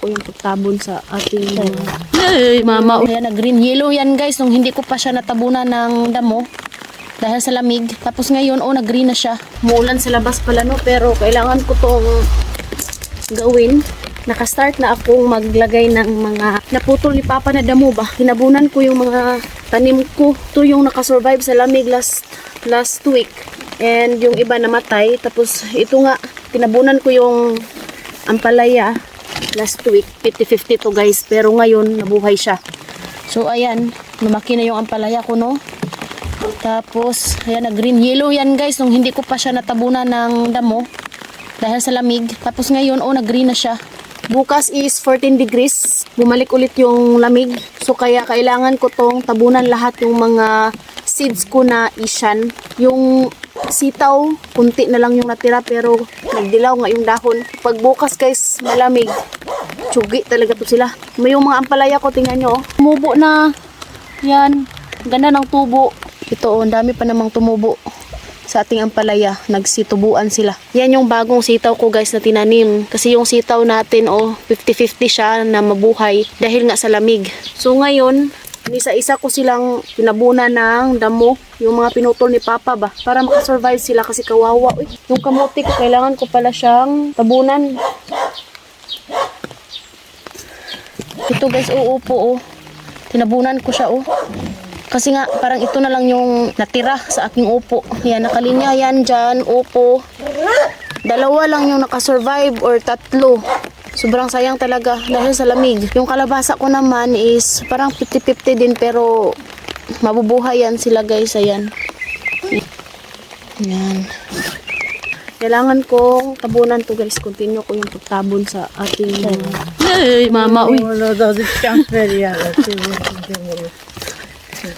O yung pagtabon sa ating ay, mama. Ayan, na green yellow yan guys. Nung hindi ko pa siya natabunan ng damo dahil sa lamig. Tapos ngayon, nag-green na siya. Muulan sa labas pala no. Pero kailangan ko tong gawin. Nakastart na akong maglagay ng mga naputol ni Papa na damo ba. Hinabunan ko yung mga tanim ko. Ito yung nakasurvive sa lamig last week. And yung iba namatay. Tapos ito nga, tinabunan ko yung ampalaya last week. 50-50 to guys. Pero ngayon, nabuhay siya. So ayan, lumaki na yung ampalaya ko no. Tapos, ayan na green. Yellow yan guys. Nung hindi ko pa siya natabunan ng damo dahil sa lamig. Tapos ngayon, nag-green na siya. Bukas is 14 degrees. Bumalik ulit yung lamig. So kaya kailangan ko tong tabunan lahat yung mga seeds ko na isyan. Yung sitaw, kunti na lang yung natira pero nagdilaw nga yung dahon. Pag bukas guys, malamig. Tsugi talaga to sila. May yung mga ampalaya ko, tingnan nyo. Tumubo na. Yan. Ganda ng tubo. Ito, ang dami pa namang tumubo sa ating ampalaya. Nagsitubuan sila. Yan yung bagong sitaw ko guys na tinanim. Kasi yung sitaw natin 50-50 siya na mabuhay dahil nga sa lamig. So ngayon, isa-isa ko silang pinabunan ng damo. Yung mga pinutol ni Papa ba. Para makasurvive sila kasi kawawa. Uy, yung kamote ko, kailangan ko pala siyang tabunan. Ito guys, uupo tinabunan ko siya Kasi nga, parang ito na lang yung natira sa aking upo. Yan, nakalinya yan dyan, upo. 2 lang yung nakasurvive or 3. Sobrang sayang talaga dahil sa lamig. Yung kalabasa ko naman is parang 50-50 din pero mabubuhay yan sila guys. Ayan. Yan. Kailangan kong tabunan to guys. Continue ko yung pagtabon sa ating... Ay, mama, uy.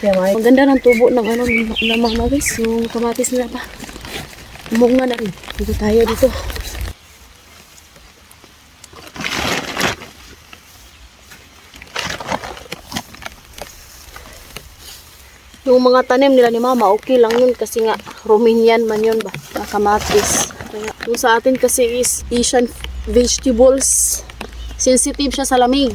Ang ganda ng tubo ng mama guys. Yung kamatis nila pa. Umunga na rin. Dito tayo dito. Yung mga tanim nila ni mama, okay lang yun. Kasi nga, Romanian man yun ba? Kamatis. Kaya, yung sa atin kasi is Asian vegetables. Sensitive siya sa lamig.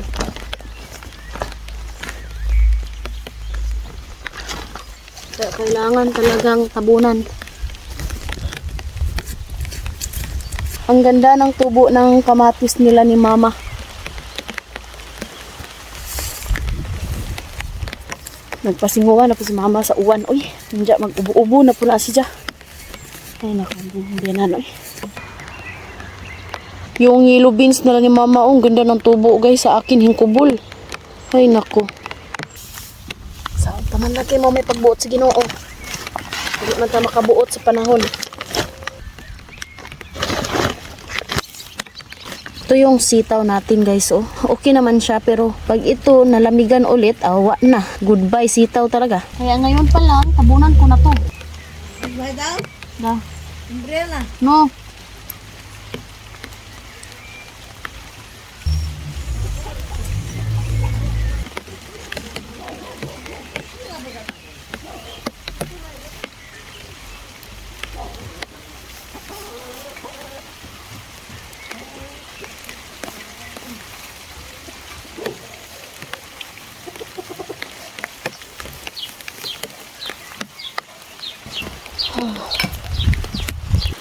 Kaya kailangan talagang tabunan. Ang ganda ng tubo ng kamatis nila ni mama. Nagpasinguan na po si mama sa uwan. Uy, nandiyan mag-ubo-ubo na po na siya. Ay naku, hindi na Yung yellow beans nila ni mama, ang ganda ng tubo guys. Sa akin, hingkubol. Ay naku. Saan taman natin mo may pagbuot sa Ginoo. Hindi man tayo makabuot sa panahon. Ito yung sitaw natin guys. Okay naman siya pero pag ito nalamigan ulit, awa na. Goodbye sitaw talaga. Kaya ngayon pa lang, tabunan ko na to. Goodbye daw? Da. Umbrella? No.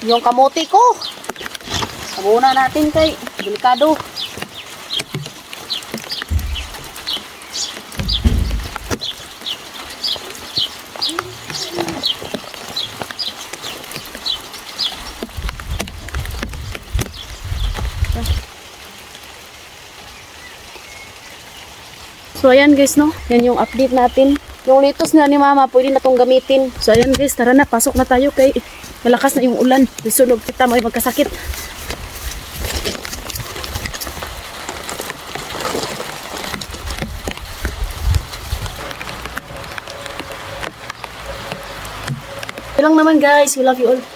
Yung kamote ko. Tabunan natin kay delikado. So ayan guys no, yan yung update natin. Yung litos na ni mama, pwede na itong gamitin. So ayan guys, tara na, pasok na tayo kay malakas na yung ulan. Sunog kita mo ay magkasakit. Ito lang naman guys, we love you all.